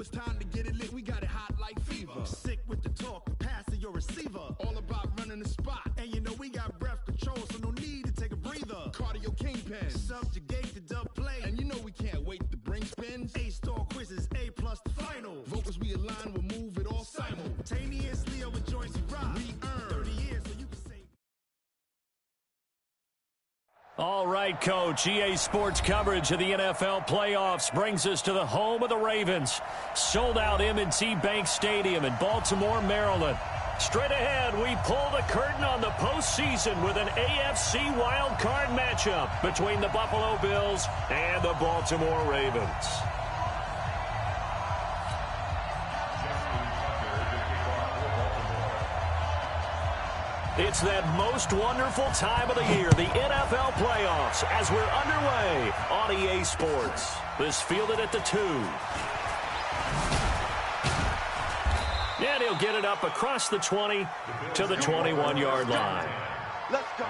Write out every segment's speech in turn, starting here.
it's time to get it lit, we got it hot like fever. Sick with the talk, the pass to your receiver. All about running the spot. And you know we got breath control, so no need to take a breather. Cardio kingpin. Subjugate the dub play. And you know we can't wait to bring spins. A-star quizzes, A+ the final. Vocals we align, we'll move it all simultaneously over joints we rock. We earn 30 years so you can say. All right, Coach. EA Sports coverage of the NFL playoffs brings us to the home of the Ravens. Sold out M&T Bank Stadium in Baltimore, Maryland. Straight ahead, we pull the curtain on the postseason with an AFC wildcard matchup between the Buffalo Bills and the Baltimore Ravens. It's that most wonderful time of the year, the NFL playoffs, as we're underway on EA Sports. This fielded at the 2. And he'll get it up across the 20 to the 21-yard line. Let's go.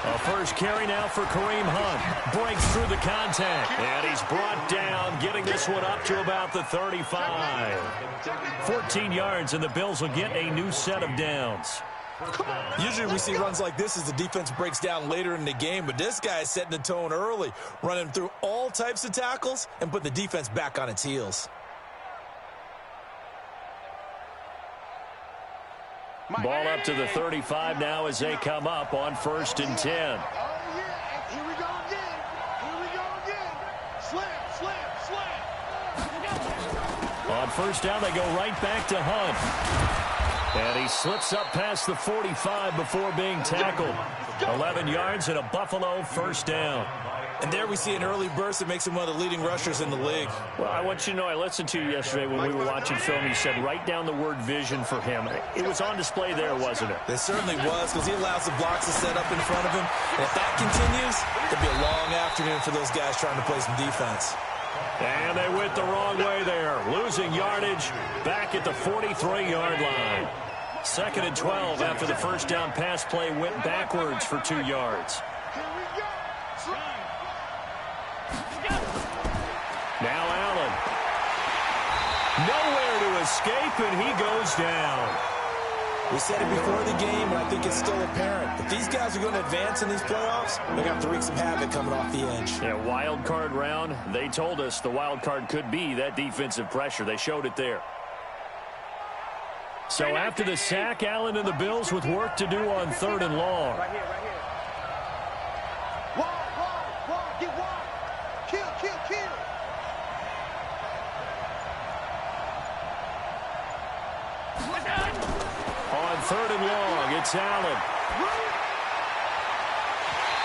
A first carry now for Kareem Hunt. Breaks through the contact. And he's brought down, getting this one up to about the 35. 14 yards, and the Bills will get a new set of downs. Usually we see runs like this as the defense breaks down later in the game, but this guy is setting the tone early, running through all types of tackles and put the defense back on its heels. Ball up to the 35 now as they come up on 1st and 10. Oh, yeah. Here we go again. Here we go again. Slam. On 1st down, they go right back to Hunt. And he slips up past the 45 before being tackled. 11 yards and a Buffalo 1st down. And there we see an early burst that makes him one of the leading rushers in the league. Well, I want you to know, I listened to you yesterday when we were watching film. You said write down the word vision for him. It was on display there, wasn't it? It certainly was, because he allows the blocks to set up in front of him. And if that continues, it'll be a long afternoon for those guys trying to play some defense. And they went the wrong way there. Losing yardage back at the 43-yard line. 2nd and 12 after the 1st down pass play went backwards for 2 yards. Now Allen. Nowhere to escape, and he goes down. We said it before the game, and I think it's still apparent. If these guys are going to advance in these playoffs, they're going to have to wreak some havoc coming off the edge. Yeah, wild card round. They told us the wild card could be that defensive pressure. They showed it there. So after the sack, Allen and the Bills with work to do on 3rd and long. Right here. Wall. Get wall. Kill. On 3rd and long, it's Allen.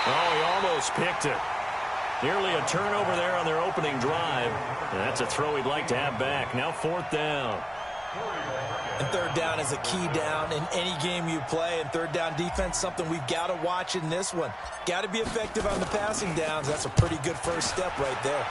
Oh, he almost picked it. Nearly a turnover there on their opening drive. And that's a throw he'd like to have back. Now 4th down. And 3rd down is a key down in any game you play. And 3rd down defense, something we've got to watch in this one. Got to be effective on the passing downs. That's a pretty good first step right there.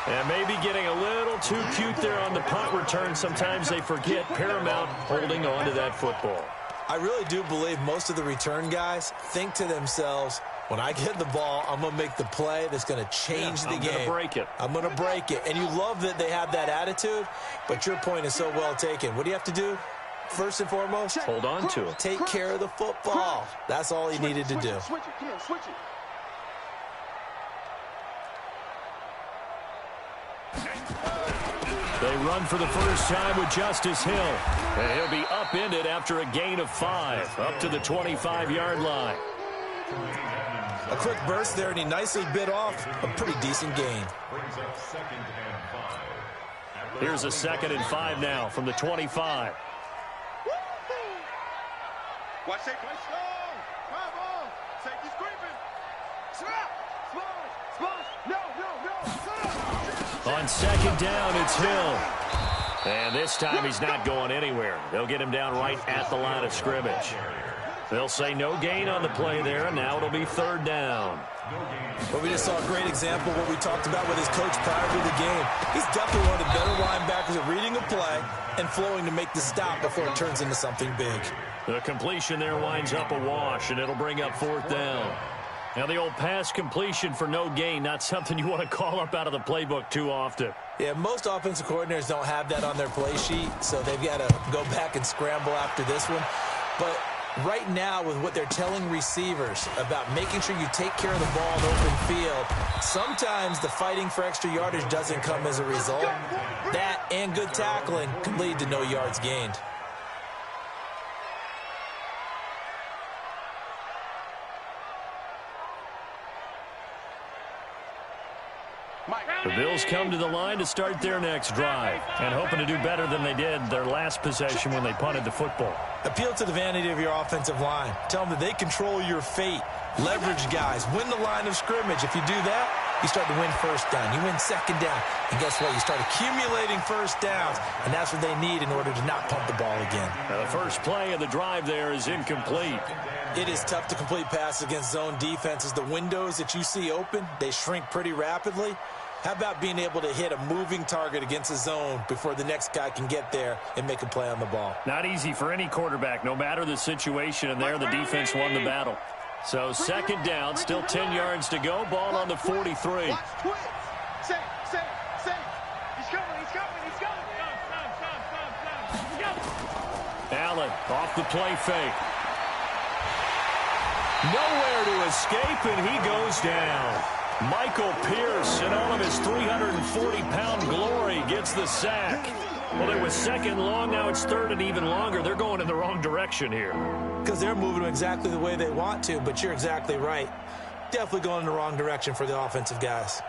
And maybe getting a little too cute there on the punt return. Sometimes they forget paramount holding on to that football. I really do believe most of the return guys think to themselves, when I get the ball, I'm going to make the play that's going to change the game. I'm going to break it. I'm going to break it. And you love that they have that attitude, but your point is so well taken. What do you have to do? First and foremost, hold on to it. Take care of the football. That's all he needed to do. Switch it. They run for the first time with Justice Hill. And he'll be upended after a gain of 5, up to the 25-yard line. A quick burst there, and he nicely bit off a pretty decent gain. Here's a 2nd and 5 now from the 25. Watch that play slow. Come on. Safety's creeping. Snap. Smash. No. On 2nd down, it's Hill. And this time he's not going anywhere. They'll get him down right at the line of scrimmage. They'll say no gain on the play there, and now it'll be third down. Well, we just saw a great example of what we talked about with his coach prior to the game. He's definitely one of the better linebackers at reading a play and flowing to make the stop before it turns into something big. The completion there winds up a wash, and it'll bring up fourth down. Now, the old pass completion for no gain, not something you want to call up out of the playbook too often. Yeah, most offensive coordinators don't have that on their play sheet, so they've got to go back and scramble after this one. But right now, with what they're telling receivers about making sure you take care of the ball in open field, sometimes the fighting for extra yardage doesn't come as a result. That and good tackling can lead to no yards gained. The Bills come to the line to start their next drive and hoping to do better than they did their last possession when they punted the football. Appeal to the vanity of your offensive line. Tell them that they control your fate. Leverage guys. Win the line of scrimmage. If you do that, you start to win first down. You win second down. And guess what? You start accumulating first downs. And that's what they need in order to not pump the ball again. Now, the first play of the drive there is incomplete. It is tough to complete passes against zone defenses. The windows that you see open, they shrink pretty rapidly. How about being able to hit a moving target against a zone before the next guy can get there and make a play on the ball? Not easy for any quarterback, no matter the situation, and there the defense won the battle. So second down, still 10 yards to go, ball on the 43. He's coming. Allen off the play fake. Nowhere to escape, and he goes down. Michael Pierce, in all of his 340-pound glory, gets the sack. Well, it was second long. Now it's third and even longer. They're going in the wrong direction here. Because they're moving exactly the way they want to, but you're exactly right. Definitely going in the wrong direction for the offensive guys.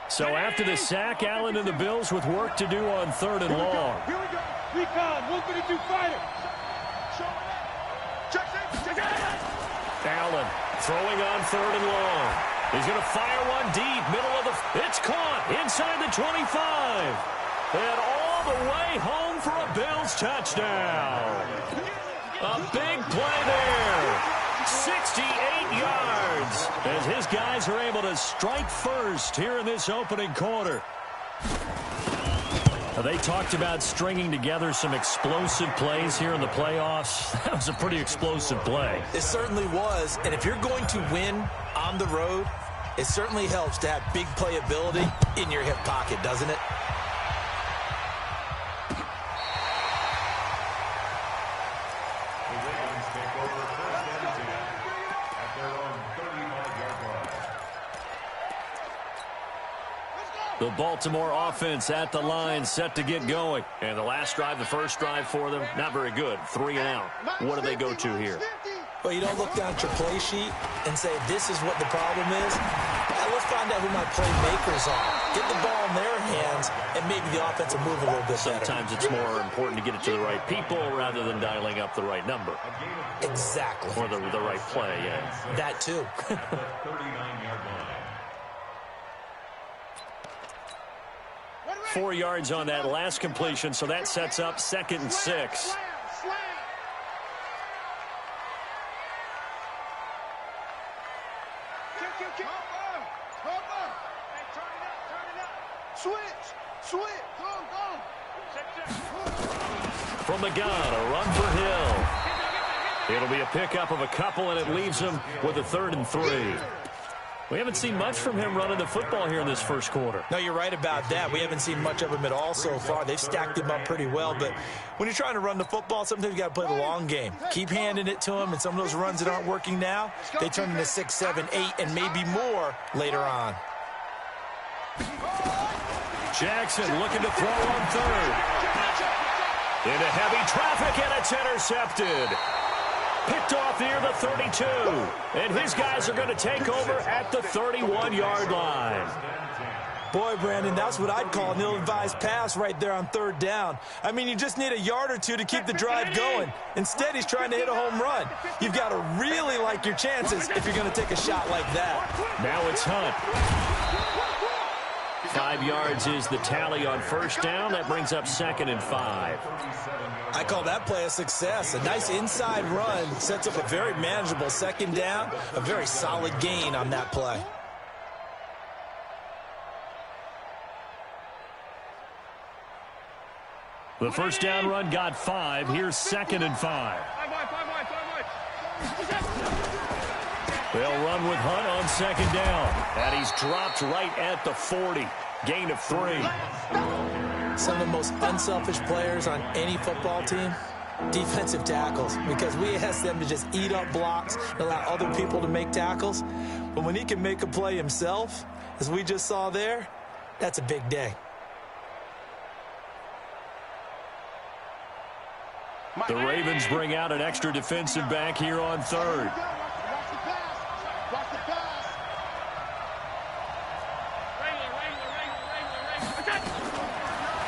So after the sack, Allen and the Bills with work to do on third and long. Here we go. Recon. 132 fighter. Allen throwing on third and long. He's going to fire one deep, middle of the... It's caught inside the 25. And all the way home for a Bills touchdown. A big play there. 68 yards as his guys are able to strike first here in this opening quarter. They talked about stringing together some explosive plays here in the playoffs. That was a pretty explosive play. It certainly was. And if you're going to win on the road, it certainly helps to have big playability in your hip pocket, doesn't it? The Baltimore offense at the line, set to get going. And the last drive, the first drive for them, not very good. 3 and out. What do they go to here? Well, you don't look down at your play sheet and say, this is what the problem is. Let's find out who my playmakers are. Get the ball in their hands, and maybe the offense will move a little bit better. Sometimes it's more important to get it to the right people rather than dialing up the right number. Exactly. Or the right play, yeah. That too. 4 yards on that last completion, so that sets up 2nd and 6. From the gun, a run for Hill. It'll be a pickup of a couple, and it leaves him with a 3rd and 3. We haven't seen much from him running the football here in this first quarter. No, you're right about that. We haven't seen much of him at all so far. They've stacked him up pretty well, but when you're trying to run the football, sometimes you got to play the long game. Keep handing it to him, and some of those runs that aren't working now, they turn into 6, 7, 8, and maybe more later on. Jackson looking to throw on third. Into heavy traffic, and it's intercepted. Picked off near the 32. And his guys are going to take over at the 31-yard line. Boy, Brandon, that's what I'd call an ill-advised pass right there on 3rd down. I mean, you just need a yard or two to keep the drive going. Instead, he's trying to hit a home run. You've got to really like your chances if you're going to take a shot like that. Now it's Hunt. 5 yards is the tally on first down. That brings up 2nd and 5. I call that play a success. A nice inside run sets up a very manageable 2nd down. A very solid gain on that play. The first down run got 5. Here's 2nd and 5. They'll run with Hunt on 2nd down. And he's dropped right at the 40. Gain of 3. Some of the most unselfish players on any football team, defensive tackles, because we ask them to just eat up blocks and allow other people to make tackles. But when he can make a play himself, as we just saw there, that's a big day. The Ravens bring out an extra defensive back here on 3rd.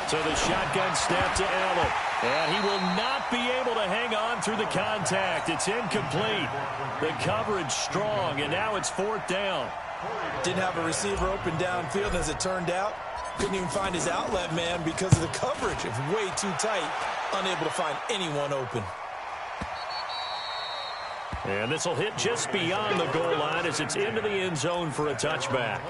So the shotgun snap to Allen. And he will not be able to hang on through the contact. It's incomplete. The coverage strong, and now it's 4th down. Didn't have a receiver open downfield, and as it turned out, couldn't even find his outlet man because of the coverage. It's way too tight, unable to find anyone open. And this will hit just beyond the goal line as it's into the end zone for a touchback.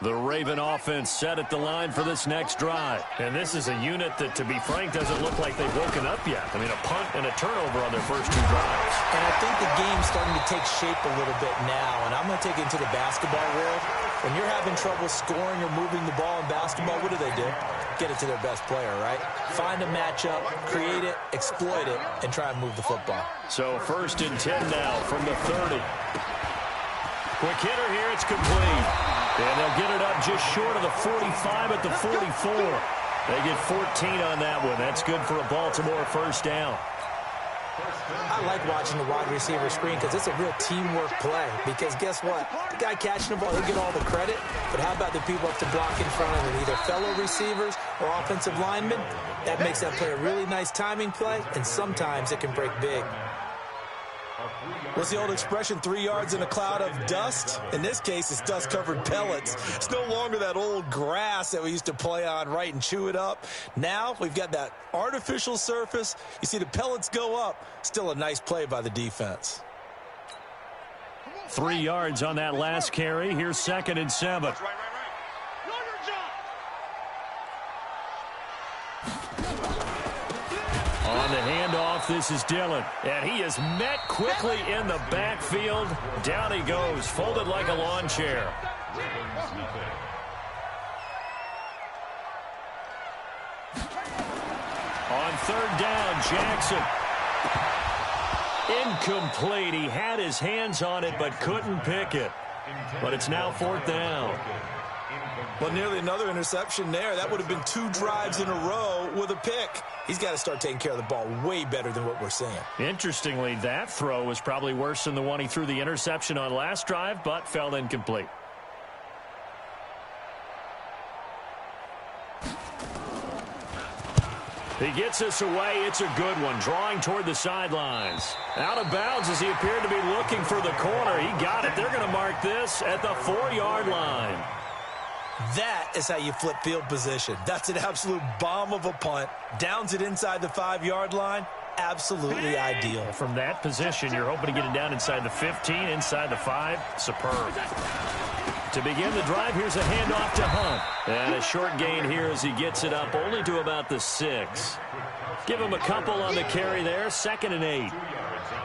The Raven offense set at the line for this next drive. And this is a unit that, to be frank, doesn't look like they've woken up yet. I mean, a punt and a turnover on their first 2 drives. And I think the game's starting to take shape a little bit now. And I'm going to take it into the basketball world. When you're having trouble scoring or moving the ball in basketball, what do? Get it to their best player, right? Find a matchup, create it, exploit it, and try and move the football. So 1st and 10 now from the 30. Quick hitter here, it's complete. And they'll get it up just short of the 45 at the 44. They get 14 on that one. That's good for a Baltimore first down. I like watching the wide receiver screen because it's a real teamwork play. Because guess what? The guy catching the ball, he'll get all the credit. But how about the people up to block in front of him, either fellow receivers or offensive linemen? That makes that play a really nice timing play, and sometimes it can break big. What's the old expression, 3 yards in a cloud of dust? In this case, it's dust-covered pellets. It's no longer that old grass that we used to play on, right, and chew it up. Now we've got that artificial surface. You see the pellets go up. Still a nice play by the defense. 3 yards on that last carry. Here's 2nd and 7. On the handoff, this is Dillon. And he is met quickly in the backfield. Down he goes, folded like a lawn chair. On 3rd down, Jackson. Incomplete. He had his hands on it but couldn't pick it. But it's now 4th down. Well, nearly another interception there. That would have been 2 drives in a row with a pick. He's got to start taking care of the ball way better than what we're seeing. Interestingly, that throw was probably worse than the one he threw the interception on last drive, but fell incomplete. He gets us away. It's a good one. Drawing toward the sidelines. Out of bounds as he appeared to be looking for the corner. He got it. They're going to mark this at the 4-yard line. That is how you flip field position. That's an absolute bomb of a punt. Downs it inside the 5-yard line. absolutely ideal. From that position, you're hoping to get it down inside the 15, inside the 5. Superb. To begin the drive, here's a handoff to Hunt. And a short gain here as he gets it up only to about the 6. Give him a couple on the carry there, 2nd and 8.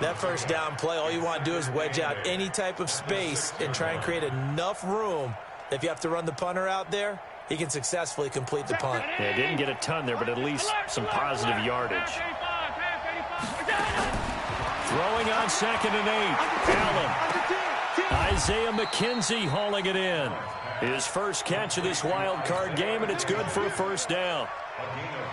That first down play, all you want to do is wedge out any type of space and try and create enough room. If you have to run the punter out there, he can successfully complete the punt. Yeah, didn't get a ton there, but at least some positive yardage. Throwing on 2nd and 8. Allen. Isaiah McKenzie hauling it in. His first catch of this wild card game, and it's good for a first down.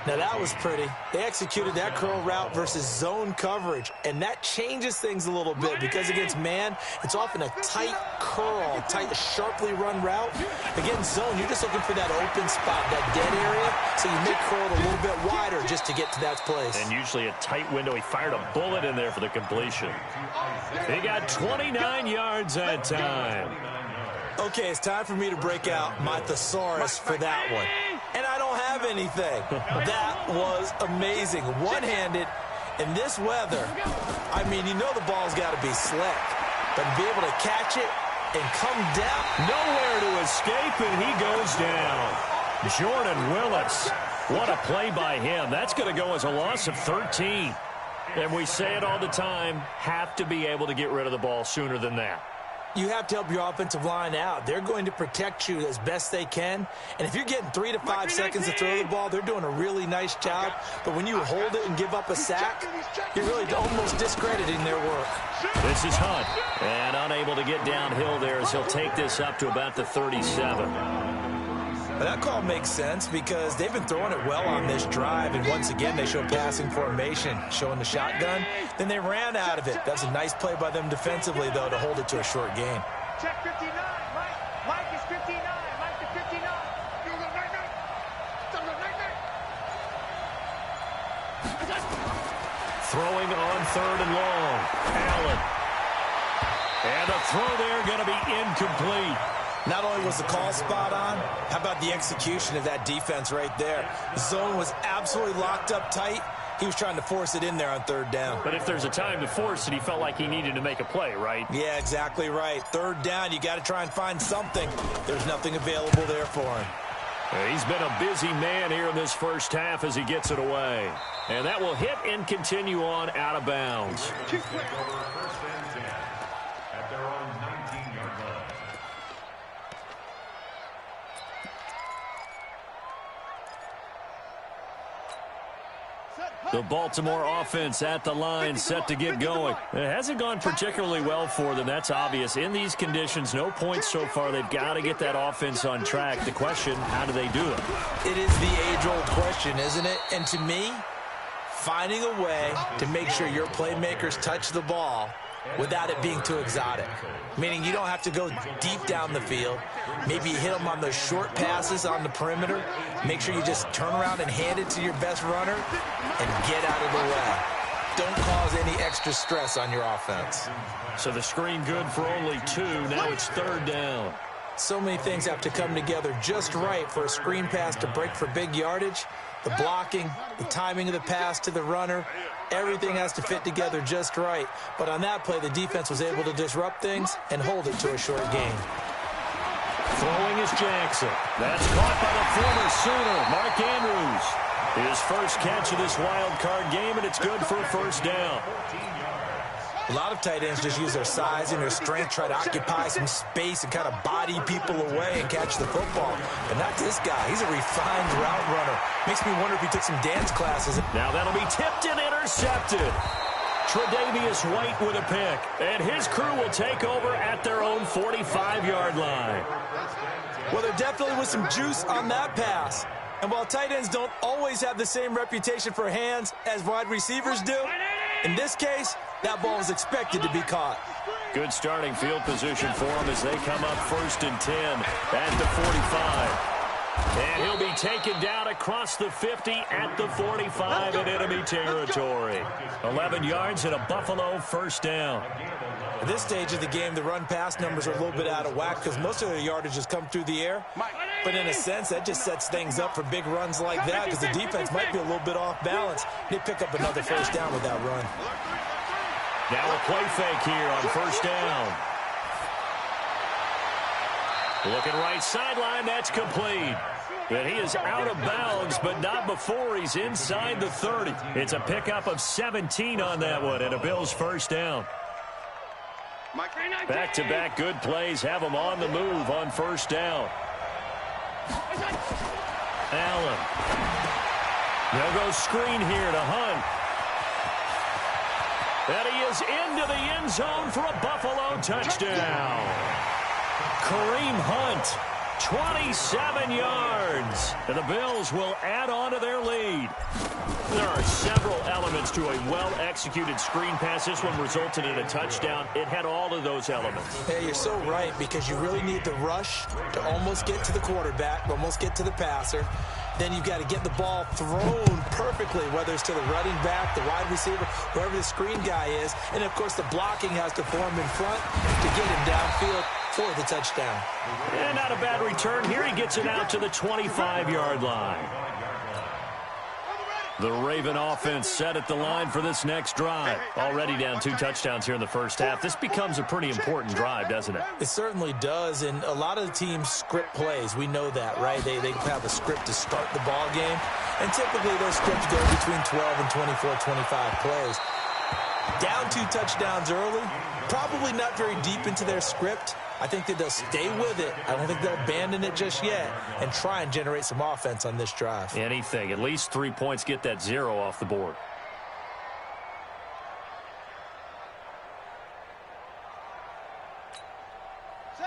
Now that was pretty. They executed that curl route versus zone coverage, and that changes things a little bit because against man, it's often a tight curl, tight, sharply run route. Against zone, you're just looking for that open spot, that dead area, so you make curl a little bit wider just to get to that place. And usually a tight window. He fired a bullet in there for the completion. He got 29 yards that time. Okay, it's time for me to break out my thesaurus for that one. And I don't have anything. That was amazing. One-handed in this weather. I mean, you know the ball's got to be slick. But to be able to catch it and come down. Nowhere to escape, and he goes down. Jordan Willis. What a play by him. That's going to go as a loss of 13. And we say it all the time, have to be able to get rid of the ball sooner than that. You have to help your offensive line out. They're going to protect you as best they can. And if you're getting 3 to 5 seconds to throw the ball, they're doing a really nice job. But when you hold it and give up a sack, you're really almost discrediting their work. This is Hunt. And unable to get downhill there as he'll take this up to about the 37. But that call makes sense because they've been throwing it well on this drive. And once again, they show passing formation, showing the shotgun. Then they ran out of it. That's a nice play by them defensively, though, to hold it to a short gain. Check 59. Mike is 59. Mike is 59. Throwing on 3rd and long. Allen. And a throw there going to be incomplete. Not only was the call spot on, how about the execution of that defense right there? The zone was absolutely locked up tight. He was trying to force it in there on 3rd down. But if there's a time to force it, he felt like he needed to make a play, right? Yeah, exactly right. 3rd down, you got to try and find something. There's nothing available there for him. He's been a busy man here in this first half as he gets it away. And that will hit and continue on out of bounds. The Baltimore offense at the line, set to get going. It hasn't gone particularly well for them, that's obvious. In these conditions, no points so far. They've got to get that offense on track. The question, how do they do it? It is the age-old question, isn't it? And to me, finding a way to make sure your playmakers touch the ball without it being too exotic. Meaning you don't have to go deep down the field. Maybe you hit them on those short passes on the perimeter. Make sure you just turn around and hand it to your best runner and get out of the way. Don't cause any extra stress on your offense. So the screen good for only 2. Now it's 3rd down. So many things have to come together just right for a screen pass to break for big yardage. The blocking, the timing of the pass to the runner, everything has to fit together just right. But on that play, the defense was able to disrupt things and hold it to a short gain. Throwing is Jackson. That's caught by the former Sooner, Mark Andrews. His first catch of this wild card game, and it's good for a first down. A lot of tight ends just use their size and their strength, try to occupy some space and kind of body people away and catch the football. But not this guy. He's a refined route runner. Makes me wonder if he took some dance classes. Now that'll be tipped and intercepted. Tre'Davious White with a pick. And his crew will take over at their own 45-yard line. Well, there definitely was some juice on that pass. And while tight ends don't always have the same reputation for hands as wide receivers do, in this case, that ball was expected to be caught. Good starting field position for them as they come up 1st and 10 at the 45. And he'll be taken down across the 50 at the 45 in enemy territory. 11 yards and a Buffalo first down. At this stage of the game, the run-pass numbers are a little bit out of whack because most of their yardage has come through the air. But in a sense, that just sets things up for big runs like that because the defense might be a little bit off balance. They pick up another first down with that run. Now a play fake here on first down. Looking right sideline, that's complete. And he is out of bounds, but not before he's inside the 30. It's a pickup of 17 on that one and a Bills first down. Back-to-back good plays have him on the move on first down. Allen. They'll go screen here to Hunt. And he is into the end zone for a Buffalo touchdown. Kareem Hunt, 27 yards. And the Bills will add on to their lead. There are several elements to a well-executed screen pass. This one resulted in a touchdown. It had all of those elements. Hey, you're so right because you really need the rush to almost get to the quarterback, almost get to the passer. Then you've got to get the ball thrown perfectly, whether it's to the running back, the wide receiver, whoever the screen guy is. And, of course, the blocking has to form in front to get him downfield for the touchdown. And not a bad return here. He gets it out to the 25-yard line. The Raven offense set at the line for this next drive. Already down 2 touchdowns here in the first half. This becomes a pretty important drive, doesn't it? It certainly does, and a lot of the teams script plays. We know that, right? They have a script to start the ball game, and typically those scripts go between 12 and 24, 25 plays. Down 2 touchdowns early, probably not very deep into their script. I think that they'll stay with it. I don't think they'll abandon it just yet and try and generate some offense on this drive. Anything. At least 3 points, get that 0 off the board.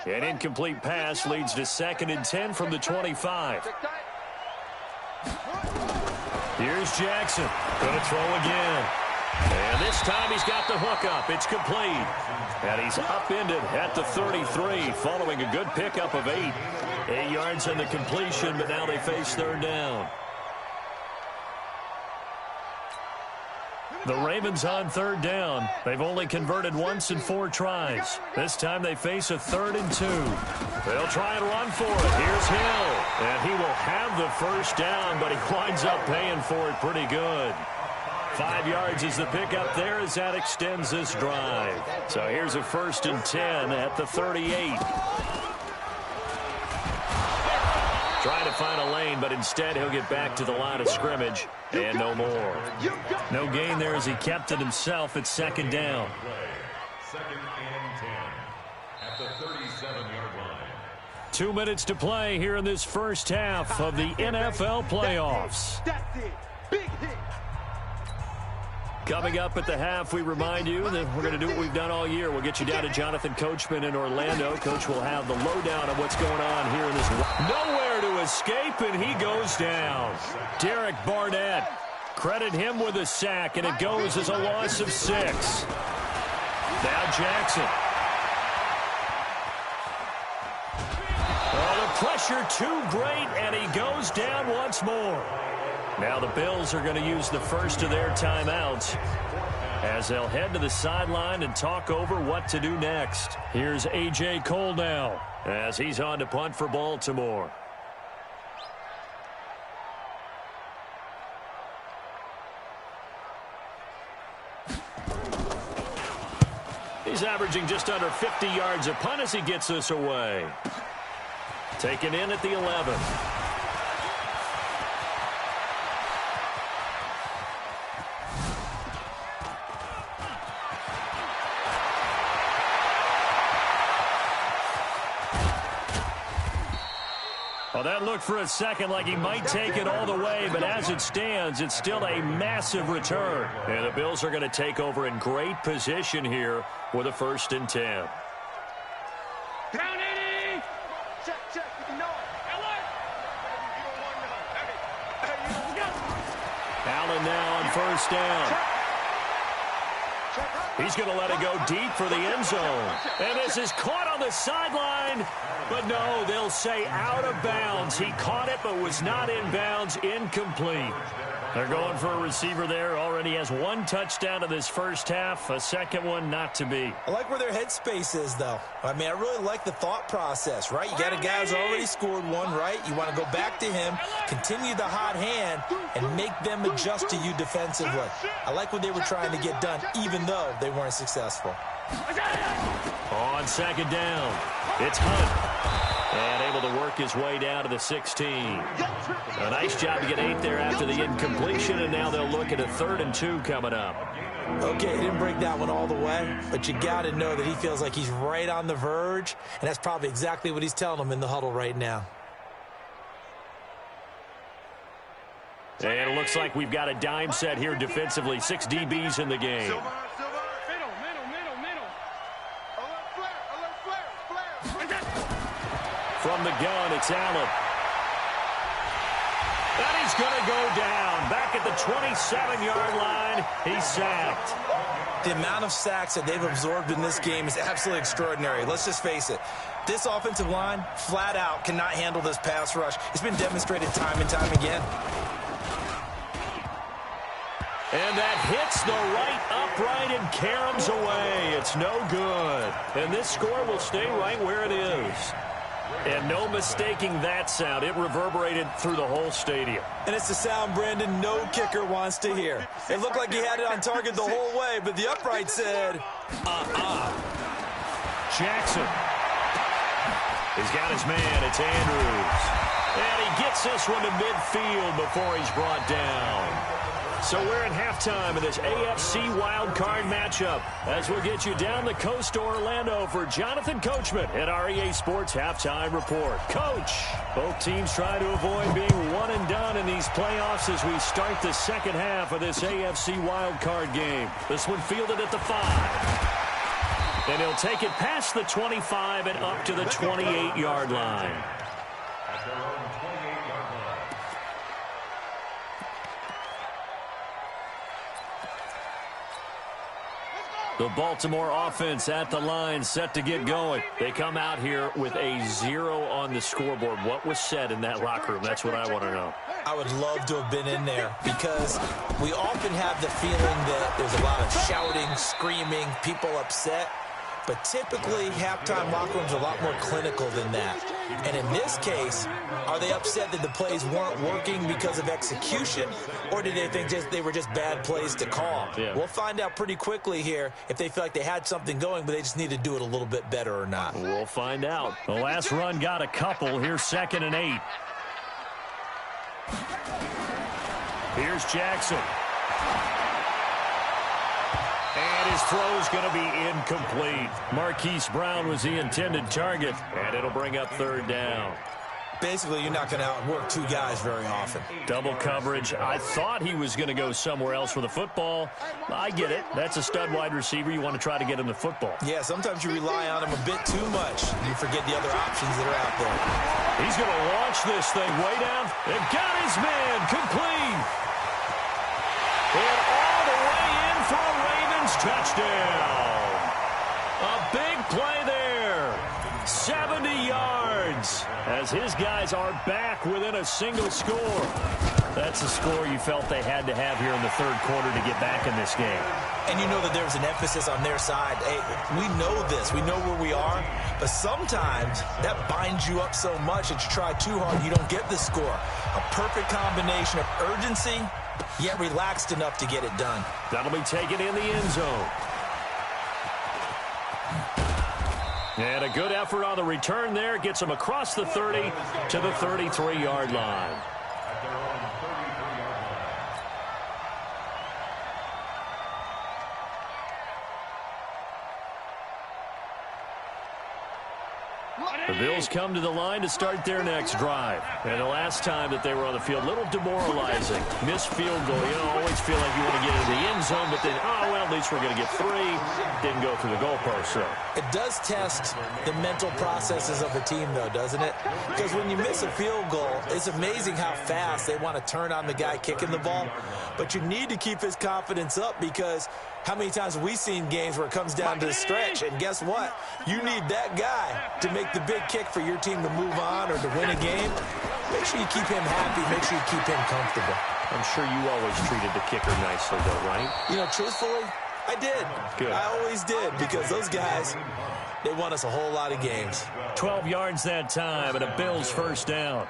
An incomplete pass leads to 2nd and 10 from the 25. Here's Jackson. Going to throw again. And this time he's got the hook up. It's complete. And he's upended at the 33 following a good pickup of 8. 8 yards on the completion, but now they face 3rd down. The Ravens on 3rd down. They've only converted once in 4 tries. This time they face a 3rd and 2. They'll try and run for it. Here's Hill. And he will have the first down, but he winds up paying for it pretty good. 5 yards is the pickup there as that extends this drive. So here's a 1st and 10 at the 38. Trying to find a lane, but instead he'll get back to the line of scrimmage and no more. No gain there as he kept it himself at 2nd down. 2nd and 10 at the 37-yard line. 2 minutes to play here in this first half of the NFL playoffs. That's it. Big hit. Coming up at the half, we remind you that we're going to do what we've done all year. We'll get you down to Jonathan Coachman in Orlando. Coach will have the lowdown of what's going on here in this. Nowhere to escape, and he goes down. Derek Barnett. Credit him with a sack, and it goes as a loss of 6. Now Jackson. Oh, the pressure too great, and he goes down once more. Now the Bills are going to use the first of their timeouts as they'll head to the sideline and talk over what to do next. Here's A.J. Cole now as he's on to punt for Baltimore. He's averaging just under 50 yards a punt as he gets this away. Taken in at the 11. Well, that looked for a second like he might take it all the way, but as it stands, it's still a massive return. And the Bills are going to take over in great position here with a 1st and 10. Down 80. Check. You know it. Allen now on 1st down. Check. He's going to let it go deep for the end zone. And this is caught on the sideline. But no, they'll say out of bounds. He caught it but was not in bounds. Incomplete. They're going for a receiver there. Already has one touchdown in this first half. A second one not to be. I like where their headspace is, though. I mean, I really like the thought process, right? You got a guy who's already scored one, right? You want to go back to him, continue the hot hand, and make them adjust to you defensively. I like what they were trying to get done, even though they weren't successful. On second down, it's Hunt. And able to work his way down to the 16. A nice job to get 8 there after the incompletion, and now they'll look at a 3rd and 2 coming up. Okay, he didn't break that one all the way, but you got to know that he feels like he's right on the verge, and that's probably exactly what he's telling them in the huddle right now. And it looks like we've got a dime set here defensively. 6 DBs in the game. From the gun, it's Allen. And he's going to go down. Back at the 27-yard line, he's sacked. The amount of sacks that they've absorbed in this game is absolutely extraordinary. Let's just face it. This offensive line, flat out, cannot handle this pass rush. It's been demonstrated time and time again. And that hits the right upright and caroms away. It's no good. And this score will stay right where it is. And no mistaking that sound. It reverberated through the whole stadium. And it's the sound, Brandon, no kicker wants to hear. It looked like he had it on target the whole way, but the upright said, Jackson. He's got his man. It's Andrews. And he gets this one to midfield before he's brought down. So we're at halftime of this AFC wildcard matchup as we'll get you down the coast to Orlando for Jonathan Coachman at our EA Sports Halftime Report. Coach, both teams try to avoid being one and done in these playoffs as we start the second half of this AFC wildcard game. This one fielded at the 5. And he'll take it past the 25 and up to the 28-yard line. At their own 28-yard line. The Baltimore offense at the line, set to get going. They come out here with a 0 on the scoreboard. What was said in that locker room? That's what I want to know. I would love to have been in there because we often have the feeling that there's a lot of shouting, screaming, people upset. But typically, halftime locker rooms are a lot more clinical than that. And in this case, are they upset that the plays weren't working because of execution, or did they think they were just bad plays to call? Yeah. We'll find out pretty quickly here if they feel like they had something going, but they just need to do it a little bit better or not. We'll find out. The last run got a couple. Here's 2nd and 8. Here's Jackson. And his throw's going to be incomplete. Marquise Brown was the intended target, and it'll bring up 3rd down. Basically, you're not going to outwork 2 guys very often. Double coverage. I thought he was going to go somewhere else for the football. I get it. That's a stud wide receiver. You want to try to get him the football. Yeah, sometimes you rely on him a bit too much. You forget the other options that are out there. He's going to launch this thing way down. And got his man complete. And all the way in for a Ravens touchdown. A big play there. 70 yards as his guys are back within a single score. That's a score you felt they had to have here in the 3rd quarter to get back in this game. And you know that there was an emphasis on their side. Hey, we know this. We know where we are. But sometimes that binds you up so much that you try too hard, you don't get the score. A perfect combination of urgency, yet relaxed enough to get it done. That'll be taken in the end zone. And a good effort on the return there. Gets him across the 30 to the 33-yard line. At their own 33-yard line. The Bills come to the line to start their next drive. And the last time that they were on the field, a little demoralizing. Missed field goal. You know, always feel like you want to get into the end zone, but then, oh, well, at least we're going to get 3. Didn't go through the goalpost, so. It does test the mental processes of a team, though, doesn't it? Because when you miss a field goal, it's amazing how fast they want to turn on the guy kicking the ball. But you need to keep his confidence up because How many times have we seen games where it comes down to the stretch, and guess what? You need that guy to make the big kick for your team to move on or to win a game. Make sure you keep him happy. Make sure you keep him comfortable. I'm sure you always treated the kicker nicely, though, right? You know, truthfully, I did. Good. I always did, because those guys, they won us a whole lot of games. 12 yards that time, and a Bills first down.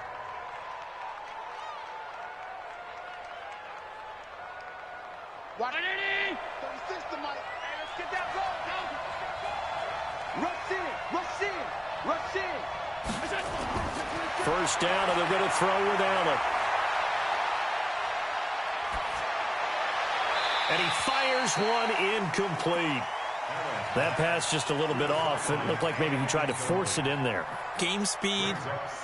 What an inning! 36 to Mike. Hey, let's get that ball, go. Rush in, rush in, rush in. First down, and they're going to throw with Allen. And he fires one incomplete. That pass just a little bit off. It looked like maybe he tried to force it in there. Game speed,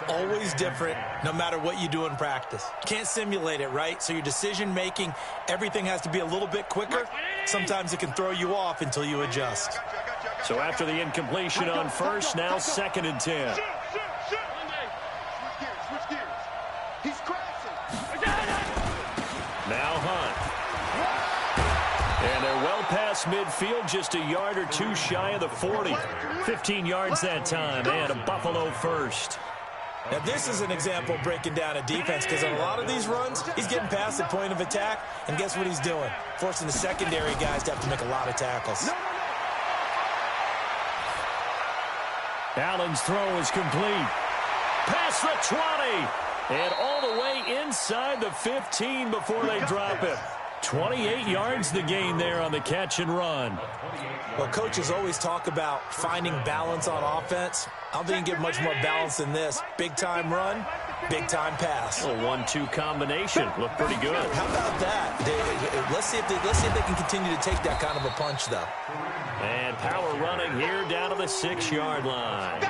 always different, no matter what you do in practice. Can't simulate it, right? So your decision-making, everything has to be a little bit quicker. Sometimes it can throw you off until you adjust. So after the incompletion on first, now 2nd and 10. Switch gears. He's crashing. Now Hunt. And they're well past midfield, just a yard or two shy of the 40. 15 yards that time, and a Buffalo first. Now, this is an example of breaking down a defense, because on a lot of these runs, he's getting past the point of attack, and guess what he's doing? Forcing the secondary guys to have to make a lot of tackles. Allen's throw is complete. Past the 20. And all the way inside the 15 before they drop it. 28 yards the gain there on the catch and run. Well, coaches always talk about finding balance on offense. I don't think you can get much more balance than this. Big-time run, big-time pass. A 1-2 combination. Looked pretty good. How about that? Let's see if they can continue to take that kind of a punch, though. And power running here down to the 6-yard line.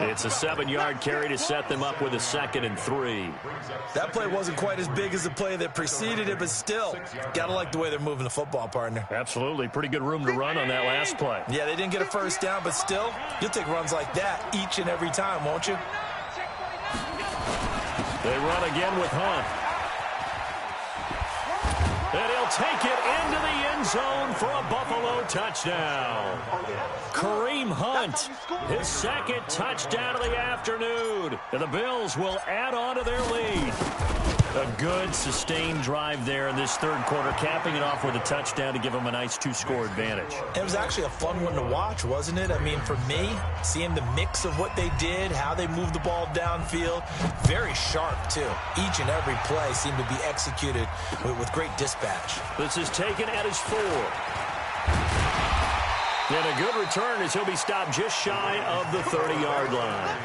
It's a 7-yard carry to set them up with a 2nd and 3. That play wasn't quite as big as the play that preceded it, but still, got to like the way they're moving the football, partner. Absolutely. Pretty good room to run on that last play. Yeah, they didn't get a first down, but still, you'll take runs like that each and every time, won't you? They run again with Hunt. And he'll take it into the end zone for a Buffalo touchdown. Kareem Hunt, his 2nd touchdown of the afternoon. And the Bills will add on to their lead. A good, sustained drive there in this 3rd quarter, capping it off with a touchdown to give them a nice 2-score advantage. It was actually a fun one to watch, wasn't it? I mean, for me, seeing the mix of what they did, how they moved the ball downfield, very sharp, too. Each and every play seemed to be executed with great dispatch. This is taken at his 4. And a good return as he'll be stopped just shy of the 30-yard line.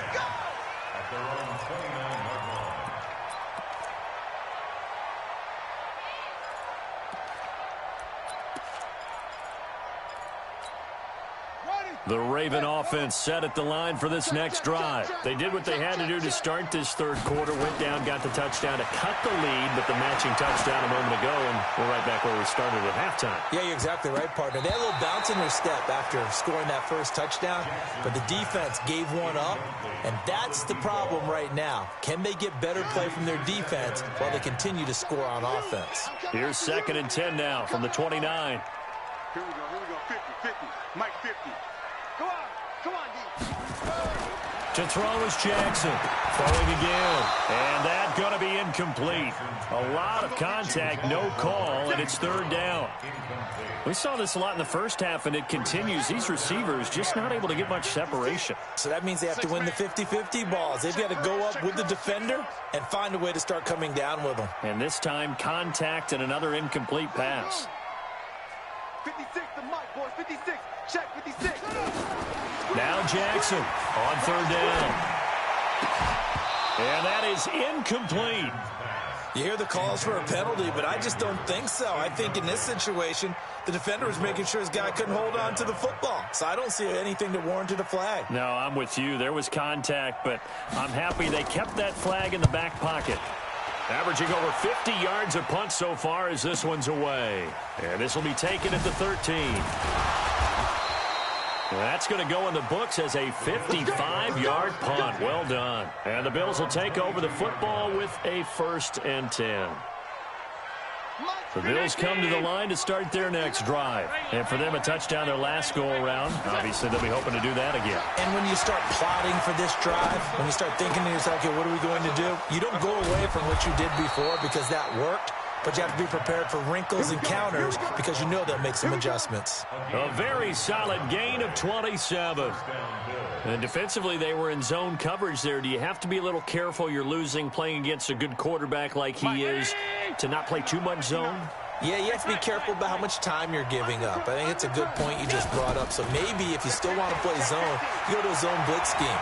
The Raven offense set at the line for this next drive. They did what they had to do to start this 3rd quarter, went down, got the touchdown to cut the lead, but the matching touchdown a moment ago, and we're right back where we started at halftime. Yeah, you're exactly right, partner. They had a little bounce in their step after scoring that first touchdown, but the defense gave one up, and that's the problem right now. Can they get better play from their defense while they continue to score on offense? Here's 2nd and 10 now from the 29. Here we go, 50, Mike 50. Come on, D. To throw is Jackson. Throwing again. And that's going to be incomplete. A lot of contact, no call, and it's 3rd down. We saw this a lot in the first half, and it continues. These receivers just not able to get much separation. So that means they have to win the 50-50 balls. They've got to go up with the defender and find a way to start coming down with them. And this time, contact and another incomplete pass. 56 to Mike, boys. 56. Check 56. Now Jackson on 3rd down. And that is incomplete. You hear the calls for a penalty, but I just don't think so. I think in this situation, the defender was making sure his guy couldn't hold on to the football. So I don't see anything that warranted a flag. No, I'm with you. There was contact, but I'm happy they kept that flag in the back pocket. Averaging over 50 yards a punt so far as this one's away. And this will be taken at the 13. That's going to go in the books as a 55-yard punt. Well done. And the Bills will take over the football with a 1st and 10. The Bills come to the line to start their next drive. And for them, a touchdown their last go-around. Obviously, they'll be hoping to do that again. And when you start plotting for this drive, when you start thinking to yourself, okay, what are we going to do? You don't go away from what you did before because that worked. But you have to be prepared for wrinkles and counters because you know they'll make some adjustments. A very solid gain of 27. And defensively, they were in zone coverage there. Do you have to be a little careful you're losing playing against a good quarterback like he is to not play too much zone? Yeah, you have to be careful about how much time you're giving up. I think it's a good point you just brought up. So maybe if you still want to play zone, you go to a zone blitz scheme.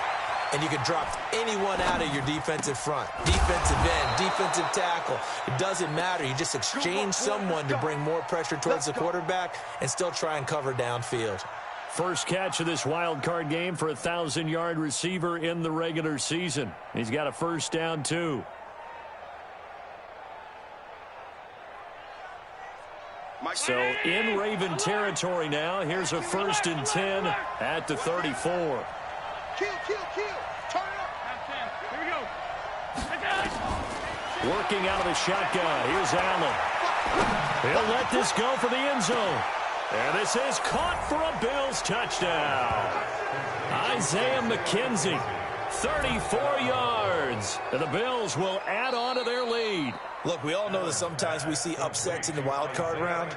And you can drop anyone out of your defensive front, defensive end, defensive tackle. It doesn't matter. You just exchange someone to bring more pressure towards the quarterback and still try and cover downfield. First catch of this wild card game for a 1,000-yard receiver in the regular season. He's got a first down, too. So in Raven territory now. Here's a 1st and 10 at the 34. Kill. Turn it up. Here we go. Working out of the shotgun. Here's Allen. He'll let this go for the end zone. And this is caught for a Bills touchdown. Isaiah McKenzie, 34 yards. And the Bills will add on to their lead. Look, we all know that sometimes we see upsets in the wild card round.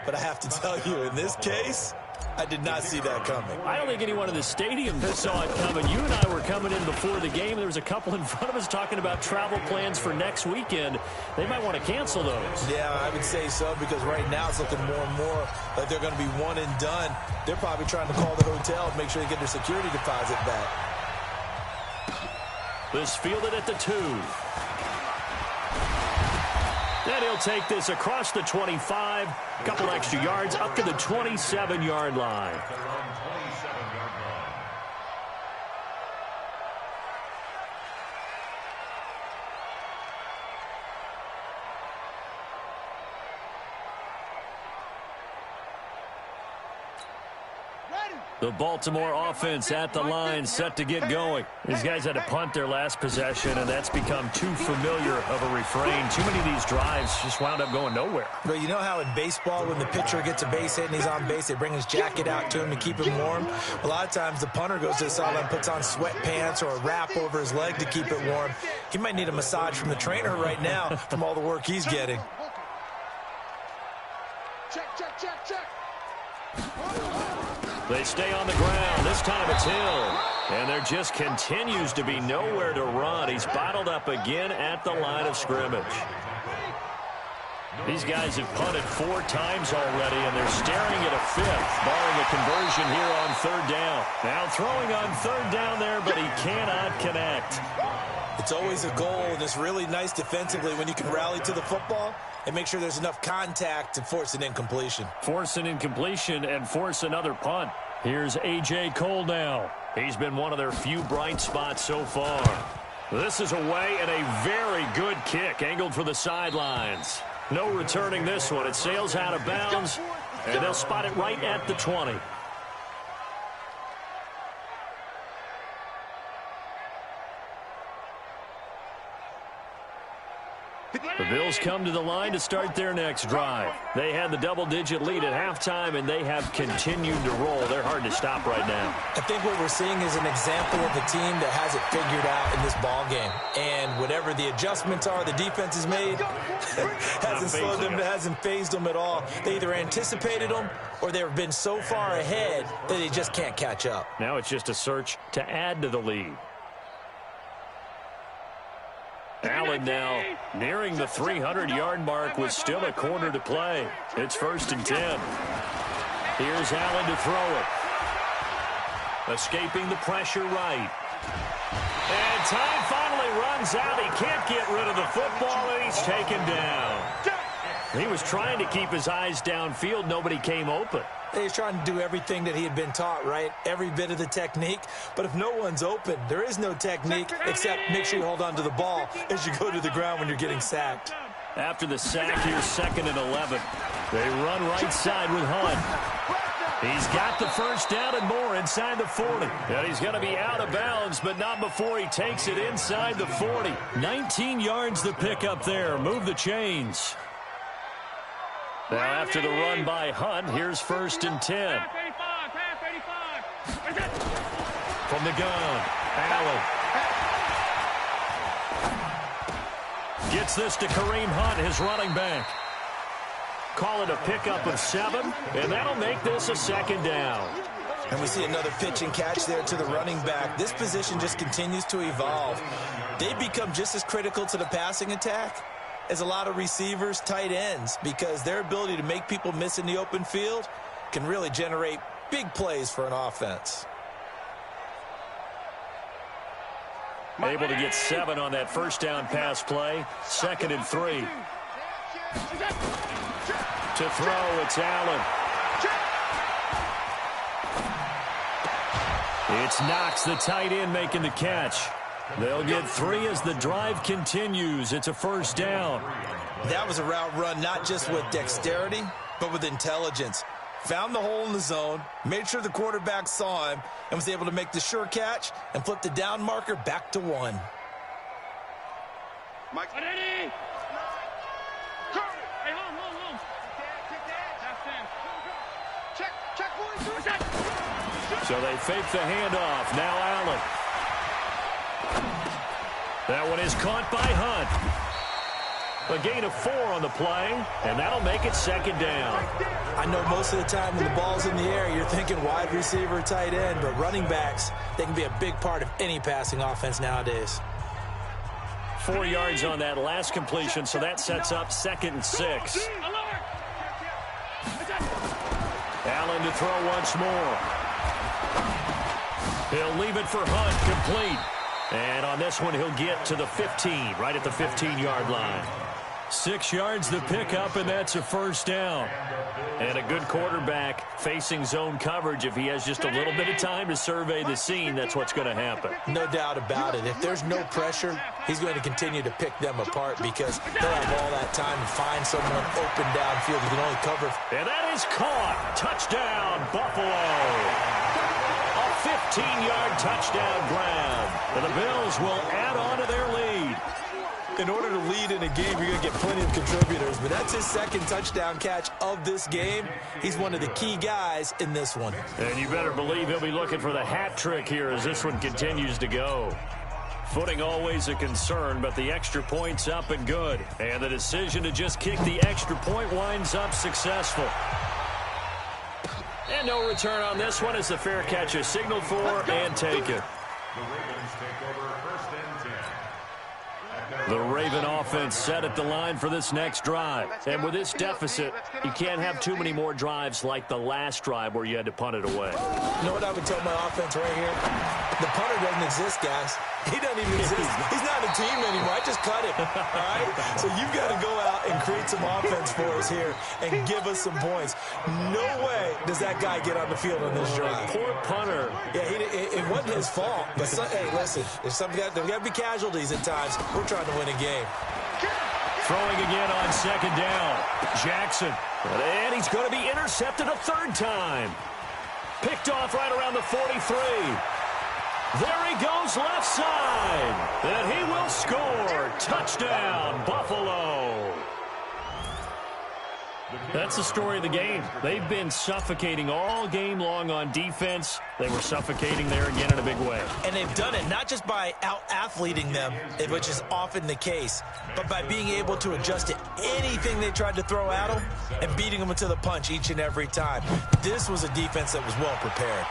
But I have to tell you, in this case, I did not see that coming. I don't think anyone in the stadium saw it coming. You and I were coming in before the game. There was a couple in front of us talking about travel plans for next weekend. They might want to cancel those. Yeah, I would say so because right now it's looking more and more like they're going to be one and done. They're probably trying to call the hotel and make sure they get their security deposit back. This fielded at the 2. Then he'll take this across the 25, a couple extra yards up to the 27-yard line. The Baltimore offense at the line, set to get going. These guys had to punt their last possession, and that's become too familiar of a refrain. Too many of these drives just wound up going nowhere. But you know how in baseball, when the pitcher gets a base hit and he's on base, they bring his jacket out to him to keep him warm? A lot of times the punter goes to the sideline, puts on sweatpants or a wrap over his leg to keep it warm. He might need a massage from the trainer right now from all the work he's getting. Check. They stay on the ground. This time it's Hill. And there just continues to be nowhere to run. He's bottled up again at the line of scrimmage. These guys have punted 4 times already, and they're staring at a 5th, barring a conversion here on 3rd down. Now throwing on 3rd down there, but he cannot connect. It's always a goal, and it's really nice defensively when you can rally to the football and make sure there's enough contact to force an incompletion. Force an incompletion and force another punt. Here's A.J. Cole now. He's been one of their few bright spots so far. This is away and a very good kick angled for the sidelines. No returning this one. It sails out of bounds, and they'll spot it right at the 20. The Bills come to the line to start their next drive. They had the double-digit lead at halftime, and they have continued to roll. They're hard to stop right now. I think what we're seeing is an example of a team that has it figured out in this ball game. And whatever the adjustments are the defense has made hasn't slowed them, hasn't phased them at all. They either anticipated them or they've been so far ahead that they just can't catch up. Now it's just a search to add to the lead. Allen now nearing the 300-yard mark with still a quarter to play. It's 1st and 10. Here's Allen to throw it. Escaping the pressure right. And time finally runs out. He can't get rid of the football, and he's taken down. He was trying to keep his eyes downfield. Nobody came open. He's trying to do everything that he had been taught, right? Every bit of the technique. But if no one's open, there is no technique except make sure you hold on to the ball as you go to the ground when you're getting sacked. After the sack, here's 2nd and 11. They run right side with Hunt. He's got the first down and more inside the 40. And he's going to be out of bounds, but not before he takes it inside the 40. 19 yards the pick up there. Move the chains. Now after the run by Hunt, here's 1st and 10. From the gun, Allen. Gets this to Kareem Hunt, his running back. Call it a pickup of 7, and that'll make this a 2nd down. And we see another pitch and catch there to the running back. This position just continues to evolve. They become just as critical to the passing attack as a lot of receivers, tight ends, because their ability to make people miss in the open field can really generate big plays for an offense. Able to get 7 on that 1st down pass play. 2nd and 3. To throw, it's Allen. It's Knox, the tight end, making the catch. They'll get 3 as the drive continues. It's a 1st down. That was a route run not just with dexterity, but with intelligence. Found the hole in the zone, made sure the quarterback saw him, and was able to make the sure catch and flip the down marker back to 1. Mike. Hey, home. Check, boys. So they fake the handoff. Now Allen. That one is caught by Hunt. A gain of 4 on the play, and that'll make it 2nd down. I know most of the time when the ball's in the air, you're thinking wide receiver, tight end, but running backs, they can be a big part of any passing offense nowadays. 4 yards on that last completion, so that sets up 2nd and 6. Allen to throw once more. He'll leave it for Hunt, complete. And on this one, he'll get to the 15, right at the 15-yard line. 6 yards the pickup, and that's a 1st down. And a good quarterback facing zone coverage. If he has just a little bit of time to survey the scene, that's what's going to happen. No doubt about it. If there's no pressure, he's going to continue to pick them apart because they'll have all that time to find someone open downfield who can only cover. And that is caught. Touchdown, Buffalo. A 15-yard touchdown grab. And the Bills will add on to their lead. In order to lead in a game, you're going to get plenty of contributors, but that's his 2nd touchdown catch of this game. He's one of the key guys in this one. And you better believe he'll be looking for the hat trick here as this one continues to go. Footing always a concern, but the extra point's up and good. And the decision to just kick the extra point winds up successful. And no return on this one as the fair catch is signaled for and taken. The Ravens take over 1st and 10. The Raven offense set at the line for this next drive. And with this deficit, you can't have too many more drives like the last drive where you had to punt it away. You know what I would tell my offense right here? The punter doesn't exist, guys. He doesn't even exist. He's not a team anymore. I just cut him. All right? So you've got to go out and create some offense for us here and give us some points. No way does that guy get on the field on this drive. Poor punter. Yeah, it wasn't his fault. But, hey, listen, there's got to be casualties at times. We're trying to win a game. Throwing again on 2nd down. Jackson. And he's going to be intercepted a 3rd time. Picked off right around the 43. There he goes left side. And he will score. Touchdown, Buffalo. That's the story of the game. They've been suffocating all game long on defense. They were suffocating there again in a big way. And they've done it not just by out-athleting them, which is often the case, but by being able to adjust to anything they tried to throw at them and beating them to the punch each and every time. This was a defense that was well prepared.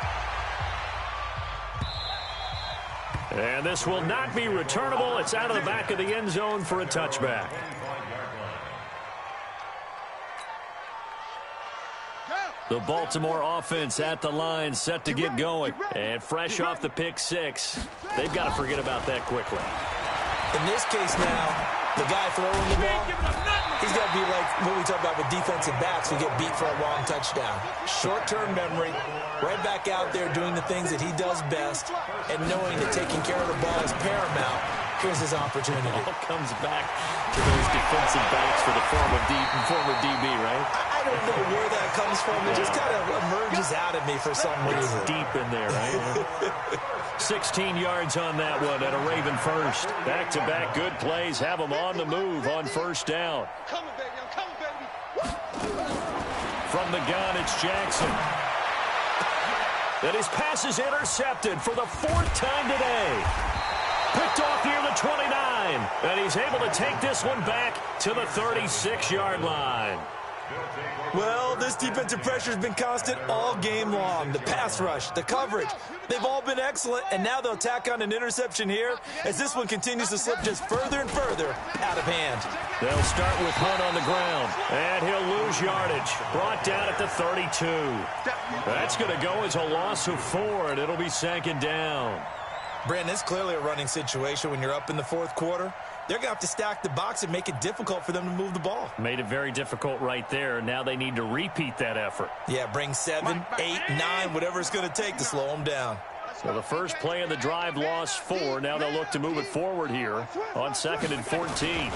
And this will not be returnable. It's out of the back of the end zone for a touchback. The Baltimore offense at the line, set to get going. And fresh off the pick 6, they've got to forget about that quickly. In this case now, the guy throwing the ball, he's got to be like what we talk about with defensive backs who get beat for a long touchdown. Short-term memory, right back out there doing the things that he does best, and knowing that taking care of the ball is paramount. Here's his opportunity. It all comes back to those defensive backs for the former DB, right? I don't know where that comes from. It just kind of emerges out of me for some reason. It's deep in there, right? 16 yards on that one and a Raven first. Back-to-back good plays have them on the move on 1st down. Coming, baby. I'm coming, baby. From the gun, it's Jackson. And his pass is intercepted for the 4th time today. Picked off near the 29. And he's able to take this one back to the 36-yard line. Well, this defensive pressure has been constant all game long. The pass rush, the coverage, they've all been excellent, and now they'll tack on an interception here as this one continues to slip just further and further out of hand. They'll start with Hunt on the ground, and he'll lose yardage. Brought down at the 32. That's going to go as a loss of 4, and it'll be 2nd down. Brandon, it's clearly a running situation when you're up in the 4th quarter. They're going to have to stack the box and make it difficult for them to move the ball. Made it very difficult right there. Now they need to repeat that effort. Yeah, bring 7, 8, 9, whatever it's going to take to slow them down. So the first play of the drive lost 4. Now they'll look to move it forward here on 2nd and 14.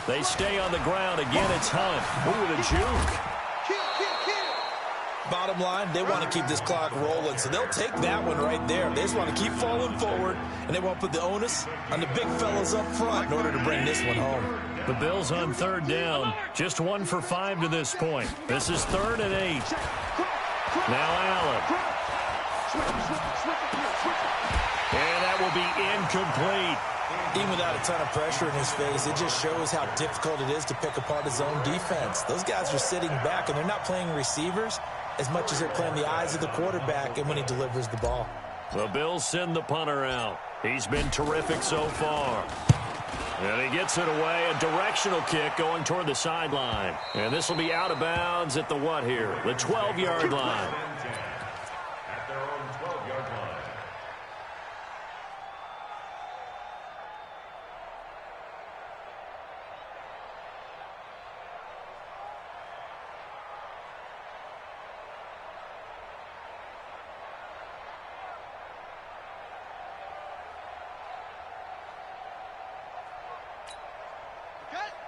They stay on the ground. Again, it's Hunt. Ooh, with a juke. Bottom line, they want to keep this clock rolling, so they'll take that one right there. They just want to keep falling forward, and they want to put the onus on the big fellas up front in order to bring this one home. The Bills on 3rd down. Just 1 for 5 to this point. This is 3rd and 8. Now Allen. And that will be incomplete. Even without a ton of pressure in his face, it just shows how difficult it is to pick apart his own defense. Those guys are sitting back, and they're not playing receivers as much as they're playing the eyes of the quarterback and when he delivers the ball. The Bills send the punter out. He's been terrific so far. And he gets it away. A directional kick going toward the sideline. And this will be out of bounds at the what here? The 12-yard line. At their own 12-yard line.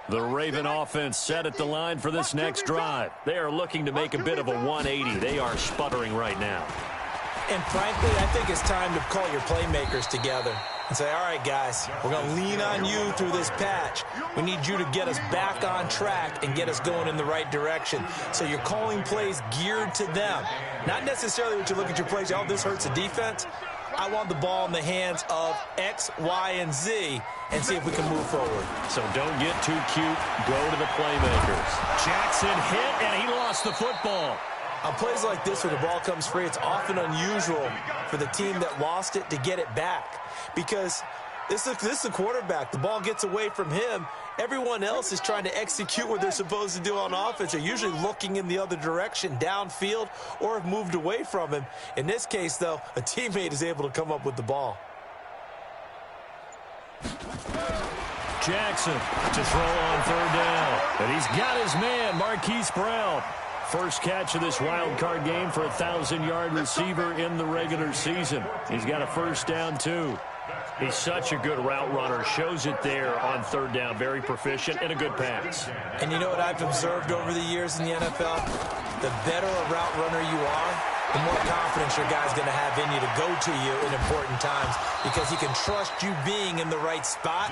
The Raven offense set at the line for this next drive. They are looking to make a bit of a 180. They are sputtering right now. And frankly, I think it's time to call your playmakers together and say, all right, guys, we're going to lean on you through this patch. We need you to get us back on track and get us going in the right direction. So you're calling plays geared to them. Not necessarily what you look at your plays, oh, this hurts the defense. I want the ball in the hands of X, Y, and Z and see if we can move forward. So don't get too cute. Go to the playmakers. Jackson hit, and he lost the football. On plays like this where the ball comes free, it's often unusual for the team that lost it to get it back because this is the quarterback. The ball gets away from him. Everyone else is trying to execute what they're supposed to do on offense. They're usually looking in the other direction, downfield, or have moved away from him. In this case, though, a teammate is able to come up with the ball. Jackson to throw on 3rd down. And he's got his man, Marquise Brown. First catch of this wild card game for a 1,000-yard receiver in the regular season. He's got a 1st down, too. He's such a good route runner. Shows it there on 3rd down. Very proficient and a good pass. And you know what I've observed over the years in the NFL? The better a route runner you are, the more confidence your guy's going to have in you to go to you in important times because he can trust you being in the right spot,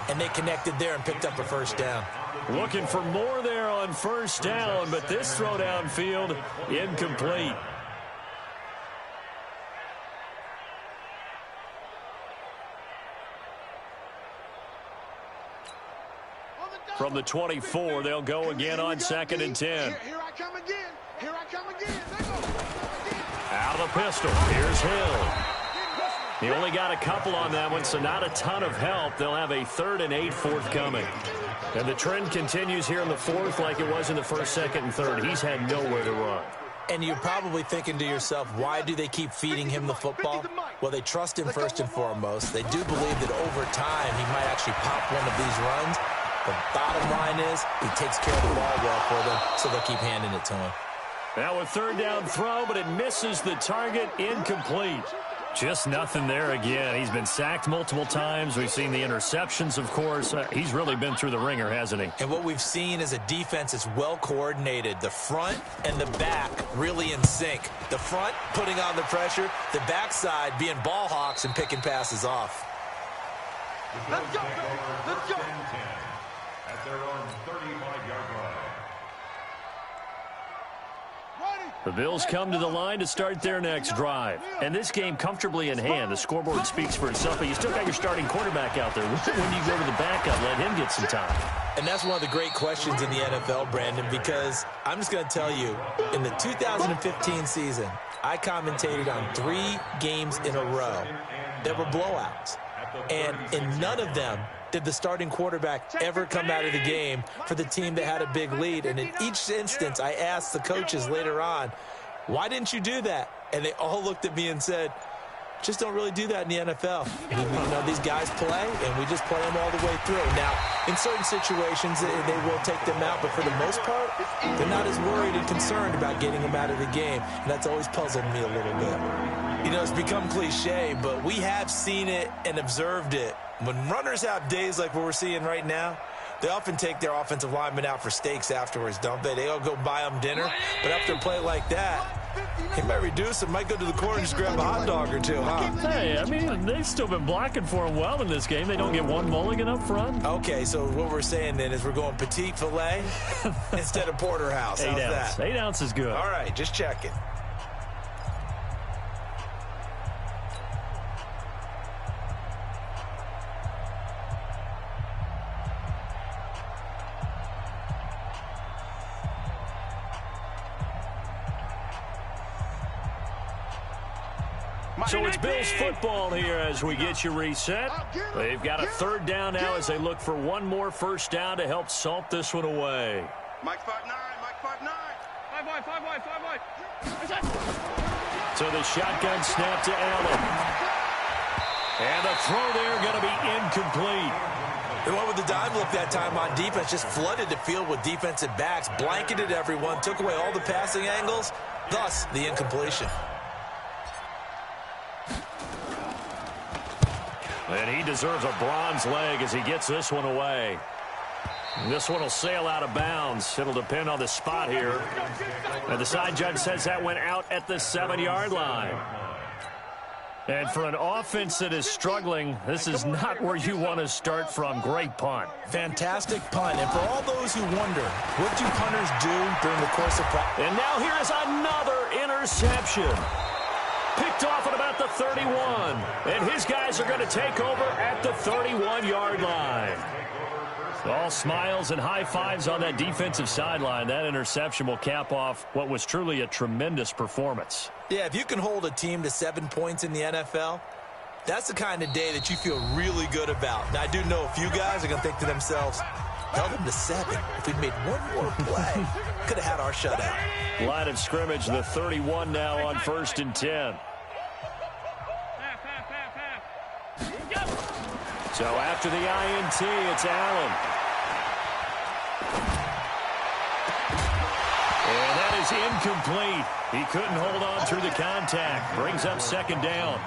and they connected there and picked up a 1st down. Looking for more there on 1st down, but this throw downfield incomplete. From the 24, they'll go again on 2nd and 10. Here I come again. Here I come again. Out of the pistol. Here's Hill. He only got a couple on that one, so not a ton of help. They'll have a 3rd and 8 forthcoming. And the trend continues here in the 4th like it was in the 1st, 2nd, and 3rd. He's had nowhere to run. And you're probably thinking to yourself, why do they keep feeding him the football? Well, they trust him first and foremost. They do believe that over time he might actually pop one of these runs. The bottom line is he takes care of the ball well for them, so they'll keep handing it to him. Now a 3rd down throw, but it misses the target. Incomplete. Just nothing there again. He's been sacked multiple times. We've seen the interceptions, of course. He's really been through the ringer, hasn't he? And what we've seen is a defense that's well coordinated. The front and the back really in sync. The front putting on the pressure. The backside being ball hawks and picking passes off. Let's go, Let's go. At their own 35-yard line. The Bills come to the line to start their next drive. And this game comfortably in hand. The scoreboard speaks for itself, but you still got your starting quarterback out there. When you go to the backup, let him get some time. And that's one of the great questions in the NFL, Brandon, because I'm just going to tell you, in the 2015 season, I commentated on 3 games in a row. There were blowouts. And in none of them did the starting quarterback ever come out of the game for the team that had a big lead. And in each instance, I asked the coaches later on, why didn't you do that? And they all looked at me and said, just don't really do that in the NFL. You know, these guys play, and we just play them all the way through. Now, in certain situations, they will take them out, but for the most part, they're not as worried and concerned about getting them out of the game, and that's always puzzled me a little bit. You know, it's become cliche, but we have seen it and observed it. When runners have days like what we're seeing right now, they often take their offensive linemen out for steaks afterwards, don't they? They all go buy them dinner, but after a play like that, he might reduce it, might go to the corner and just grab a hot dog or two, huh? Hey, I mean, they've still been blocking for him well in this game. They don't get one mulligan up front. Okay, so what we're saying then is we're going petite filet instead of porterhouse. How's that? 8 ounce is good. All right, just checking. So it's Bills football here as we get you reset. They've got a 3rd down now as they look for one more first down to help salt this one away. Mike 5-9, Mike 5-9. 5-5. So the shotgun snap to Allen. And the throw there going to be incomplete. They went with the dive look that time on defense, just flooded the field with defensive backs, blanketed everyone, took away all the passing angles, thus the incompletion. And he deserves a bronze leg as he gets this one away. This one will sail out of bounds. It'll depend on the spot here. And the side judge says that went out at the 7-yard line. And for an offense that is struggling, this is not where you want to start from. Great punt. Fantastic punt. And for all those who wonder, what do punters do during the course of practice? And now here is another interception. Picked off at about the 31. And his guys are going to take over at the 31-yard line. All smiles and high fives on that defensive sideline. That interception will cap off what was truly a tremendous performance. Yeah, if you can hold a team to 7 points in the NFL, that's the kind of day that you feel really good about. Now, I do know a few guys are going to think to themselves, held them to 7. If we'd made one more play, could have had our shutout. Line of scrimmage, the 31 now on 1st and 10. So after the INT, it's Allen. And that is incomplete. He couldn't hold on through the contact. Brings up 2nd down.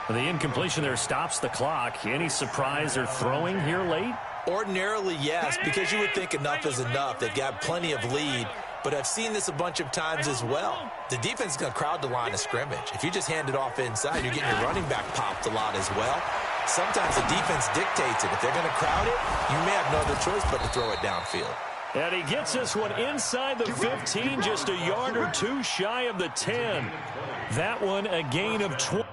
The incompletion there stops the clock. Any surprise they're throwing here late? Ordinarily, yes, because you would think enough is enough. They've got plenty of lead, but I've seen this a bunch of times as well. The defense is going to crowd the line of scrimmage. If you just hand it off inside, you're getting your running back popped a lot as well. Sometimes the defense dictates it. If they're going to crowd it, you may have no other choice but to throw it downfield. And he gets this one inside the 15, just a yard or two shy of the 10. That one a gain of 20.